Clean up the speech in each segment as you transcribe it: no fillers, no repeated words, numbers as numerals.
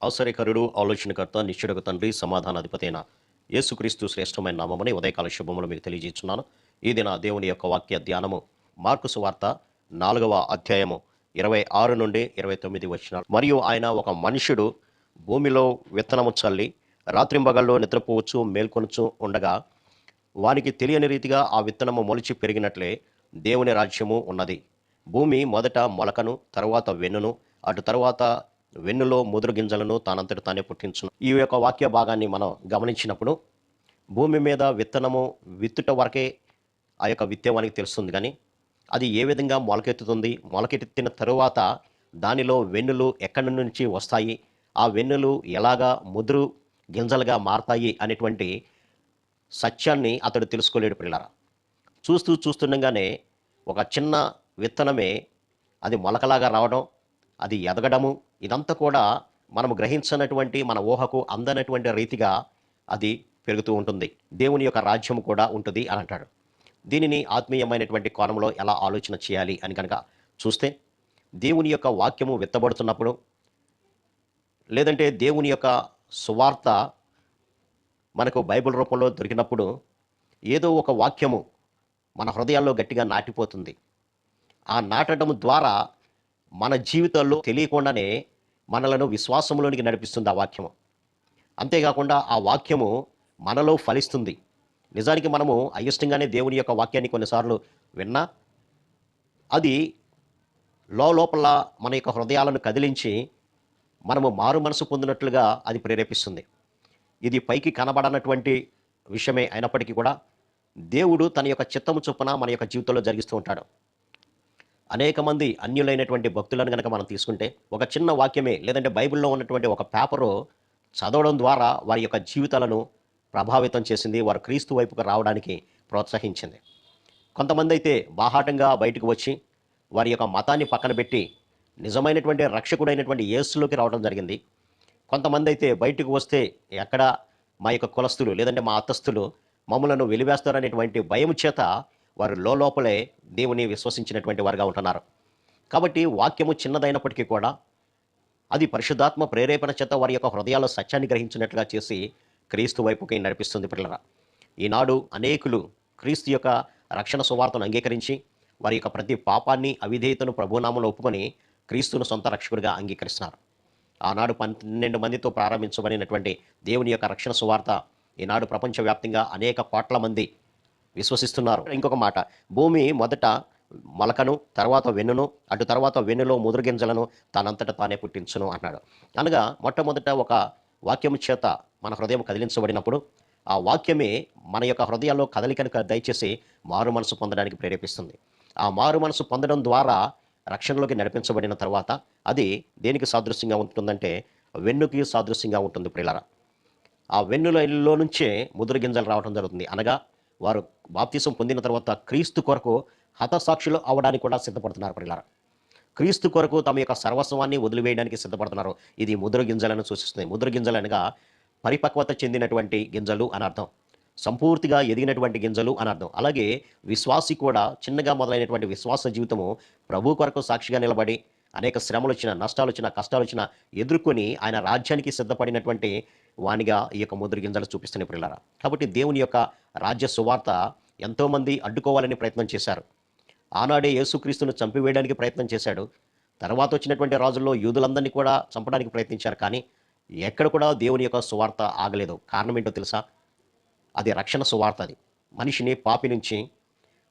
ఆశ్చర్యకరుడు, ఆలోచనకర్త, నిత్యుడగు తండ్రి, సమాధానాధిపతి అయిన యేసుక్రీస్తు శ్రేష్టమైన నామముని ఉదయకాల శుభములు మీకు తెలియజేస్తున్నాను. ఈ దిన దేవుని యొక్క వాక్య ధ్యానము మార్కు సువార్త 4వ అధ్యాయము 26 నుండి 29 వచనాలు. మరియు ఆయన ఒక మనుష్యుడు భూమిలో విత్తనము చల్లి రాత్రింబగల్లో నిద్రపోవచ్చు మేల్కొనుచు ఉండగా వానికి తెలియని రీతిగా ఆ విత్తనము మొలిచి పెరిగినట్లే దేవుని రాజ్యము ఉన్నది. భూమి మొదట మొలకను, తరువాత వెన్నును, అటు తరువాత వెన్నులో ముదురు గింజలను తానంతట తానే పుట్టించును. ఈ యొక్క వాక్య భాగాన్ని మనం గమనించినప్పుడు భూమి మీద విత్తనము విత్తుట వరకే ఆ యొక్క విత్తేవానికి తెలుస్తుంది, కానీ అది ఏ విధంగా మొలకెత్తుతుంది, మొలకెత్తిన తరువాత దానిలో వెన్నులు ఎక్కడి నుంచి వస్తాయి, ఆ వెన్నులు ఎలాగా ముదురు గింజలుగా మారతాయి అనేటువంటి సత్యాన్ని అతడు తెలుసుకోలేడు పిల్లరా. చూస్తుండగానే ఒక చిన్న విత్తనమే అది మొలకలాగా రావడం, అది ఎదగడము, ఇదంతా కూడా మనము గ్రహించినటువంటి మన ఊహకు అందనటువంటి రీతిగా అది పెరుగుతూ ఉంటుంది. దేవుని యొక్క రాజ్యము కూడా ఉంటుంది అని అంటాడు. దీనిని ఆత్మీయమైనటువంటి కోణంలో ఎలా ఆలోచన చేయాలి అని కనుక చూస్తే, దేవుని యొక్క వాక్యము విత్తబడుతున్నప్పుడు, లేదంటే దేవుని యొక్క సువార్త మనకు బైబిల్ రూపంలో దొరికినప్పుడు ఏదో ఒక వాక్యము మన హృదయాల్లో గట్టిగా నాటిపోతుంది. ఆ నాటడం ద్వారా మన జీవితాల్లో తెలియకుండానే మనలను విశ్వాసంలోనికి నడిపిస్తుంది ఆ వాక్యము. అంతేకాకుండా ఆ వాక్యము మనలో ఫలిస్తుంది. నిజానికి మనము అయిష్టంగానే దేవుని యొక్క వాక్యాన్ని కొన్నిసార్లు విన్నా అది లోపల మన యొక్క హృదయాలను కదిలించి మనము మారు మనసు పొందినట్లుగా అది ప్రేరేపిస్తుంది. ఇది పైకి కనబడనటువంటి విషయమే అయినప్పటికీ కూడా దేవుడు తన యొక్క చిత్తము చొప్పున మన యొక్క జీవితంలో జరిగిస్తూ ఉంటాడు. అనేక మంది అన్యులైనటువంటి భక్తులను కనుక మనం తీసుకుంటే, ఒక చిన్న వాక్యమే లేదంటే బైబిల్లో ఉన్నటువంటి ఒక పేపరు చదవడం ద్వారా వారి యొక్క జీవితాలను ప్రభావితం చేసింది, వారు క్రీస్తు వైపుకు రావడానికి ప్రోత్సహించింది. కొంతమంది అయితే బాహాటంగా బయటకు వచ్చి వారి యొక్క మతాన్ని పక్కన పెట్టి నిజమైనటువంటి రక్షకుడైనటువంటి యేసులోకి రావడం జరిగింది. కొంతమంది అయితే బయటకు వస్తే ఎక్కడ మా యొక్క కులస్తులు లేదంటే మా అత్తస్తులు మమ్మలను వెలివేస్తారనేటువంటి భయం చేత వారు లోపలే దేవుని విశ్వసించినటువంటి వారుగా ఉంటున్నారు. కాబట్టి వాక్యము చిన్నదైనప్పటికీ కూడా అది పరిశుద్ధాత్మ ప్రేరేపణ చేత వారి యొక్క హృదయాల్లో సత్యాన్ని గ్రహించినట్లుగా చేసి క్రీస్తు వైపుకి నడిపిస్తుంది పిల్లరా. ఈనాడు అనేకులు క్రీస్తు యొక్క రక్షణ సువార్తను అంగీకరించి వారి యొక్క ప్రతి పాపాన్ని, అవిధేయతను ప్రభునామంలో ఒప్పుకొని క్రీస్తును సొంత రక్షకుడిగా అంగీకరిస్తున్నారు. ఆనాడు 12 మందితో ప్రారంభించబడినటువంటి దేవుని యొక్క రక్షణ సువార్త ఈనాడు ప్రపంచవ్యాప్తంగా అనేక కోట్ల మంది విశ్వసిస్తున్నారు. ఇంకొక మాట, భూమి మొదట మొలకను, తర్వాత వెన్నును, అటు తర్వాత వెన్నులో ముదురు గింజలను తానంతట తానే పుట్టించును అన్నాడు. అనగా మొట్టమొదట ఒక వాక్యము చేత మన హృదయం కదిలించబడినప్పుడు ఆ వాక్యమే మన యొక్క హృదయాల్లో కదలికను దయచేసి మారు మనసు పొందడానికి ప్రేరేపిస్తుంది. ఆ మారు మనసు పొందడం ద్వారా రక్షణలోకి నడిపించబడిన తర్వాత అది దేనికి సాదృశ్యంగా ఉంటుందంటే వెన్నుకి సాదృశ్యంగా ఉంటుంది ప్రియులారా. ఆ వెన్నులలో నుంచే ముదురు గింజలు రావడం జరుగుతుంది. అనగా వారు బాప్తిసం పొందిన తర్వాత క్రీస్తు కొరకు హతసాక్షులు అవ్వడానికి కూడా సిద్ధపడుతున్నారు ప్రియులారా. క్రీస్తు కొరకు తమ యొక్క సర్వస్వాన్ని వదిలివేయడానికి సిద్ధపడుతున్నారు. ఇది ముదురు గింజలను సూచిస్తుంది. ముదురు గింజలు అనగా పరిపక్వత చెందినటువంటి గింజలు అని అర్థం, సంపూర్తిగా ఎదిగినటువంటి గింజలు అని అర్థం. అలాగే విశ్వాసి కూడా చిన్నగా మొదలైనటువంటి విశ్వాస జీవితము ప్రభు కొరకు సాక్షిగా నిలబడి అనేక శ్రమలు వచ్చిన, నష్టాలు వచ్చిన, కష్టాలు వచ్చిన ఎదుర్కొని ఆయన రాజ్యానికి సిద్ధపడినటువంటి వానిగా ఈ యొక్క ముదురు గింజలు చూపిస్తున్న పిల్లరా. కాబట్టి దేవుని యొక్క రాజ్య సువార్త ఎంతోమంది అడ్డుకోవాలని ప్రయత్నం చేశారు. ఆనాడే యేసుక్రీస్తును చంపివేయడానికి ప్రయత్నం చేశాడు. తర్వాత వచ్చినటువంటి రాజుల్లో యూదులందరినీ కూడా చంపడానికి ప్రయత్నించారు. కానీ ఎక్కడ కూడా దేవుని యొక్క సువార్త ఆగలేదు. కారణం ఏంటో తెలుసా? అది రక్షణ సువార్త. అది మనిషిని పాపి నుంచి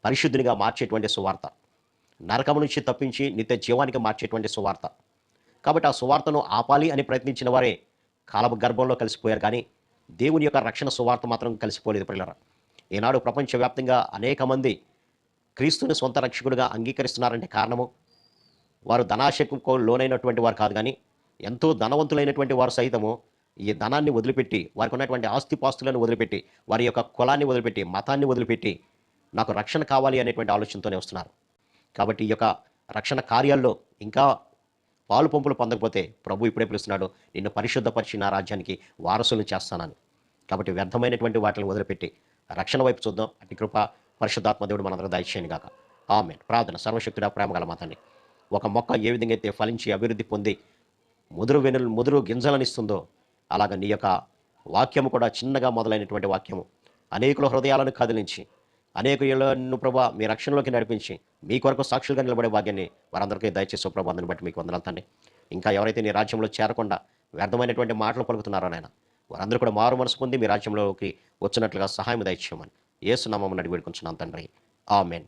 పరిశుద్ధునిగా మార్చేటువంటి సువార్త, నరకము నుంచి తప్పించి నిత్య జీవానికి మార్చేటువంటి సువార్త. కాబట్టి ఆ సువార్తను ఆపాలి అని ప్రయత్నించిన వారే కాలపు గర్భంలో కలిసిపోయారు. కానీ దేవుని యొక్క రక్షణ సువార్త మాత్రం కలిసిపోలేదు పిల్లరా. ఈనాడు ప్రపంచవ్యాప్తంగా అనేక మంది క్రీస్తుని సొంత రక్షకుడిగా అంగీకరిస్తున్నారంటే కారణము వారు ధనాశకు లోనైనటువంటి వారు కాదు, కానీ ఎంతో ధనవంతులైనటువంటి వారు సైతము ఈ ధనాన్ని వదిలిపెట్టి, వారికి ఉన్నటువంటి ఆస్తిపాస్తులను వదిలిపెట్టి, వారి యొక్క కులాన్ని వదిలిపెట్టి, మతాన్ని వదిలిపెట్టి నాకు రక్షణ కావాలి అనేటువంటి ఆలోచనతోనే వస్తున్నారు. కాబట్టి ఈ యొక్క రక్షణ కార్యాల్లో ఇంకా పాలు పంపులు పొందకపోతే ప్రభు ఇప్పుడే పిలుస్తున్నాడు, నిన్ను పరిశుద్ధపరిచి నా రాజ్యానికి వారసులను చేస్తానని. కాబట్టి వ్యర్థమైనటువంటి వాటిని వదిలిపెట్టి రక్షణ వైపు చూద్దాం. అట్టి కృప పరిశుద్ధాత్మ దేవుడు మనందరూ దయచేయను గాక. ఆమేన్. ప్రార్థన. సర్వశక్తుడా, ప్రేమగల మా తండ్రి, ఒక మొక్క ఏ విధంగా అయితే ఫలించి అభివృద్ధి పొంది ముదురు గింజలను ఇస్తుందో, అలాగ నీ యొక్క వాక్యము కూడా చిన్నగా మొదలైనటువంటి వాక్యము అనేకుల హృదయాలను కదిలించి, అనేక ఏళ్లను ప్రభా మీ రక్షణలోకి నడిపించి, మీ కొరకు సాక్షులుగా నిలబడే భాగ్యాన్ని వారందరికీ దయచేసి ప్రభా, అందుని బట్టి మీకు వందనాలు తండ్రి. ఇంకా ఎవరైతే నీ రాజ్యంలో చేరకుండా వ్యర్థమైనటువంటి మాటలు పలుకుతున్నారో నాయన, వారందరూ కూడా మారు మనసు పొంది మీ రాజ్యంలోకి వచ్చినట్లుగా సహాయం దయచేయమని యేసు నామమున అడిగి వేడుకుంటున్నాం తండ్రి. ఆమేన్.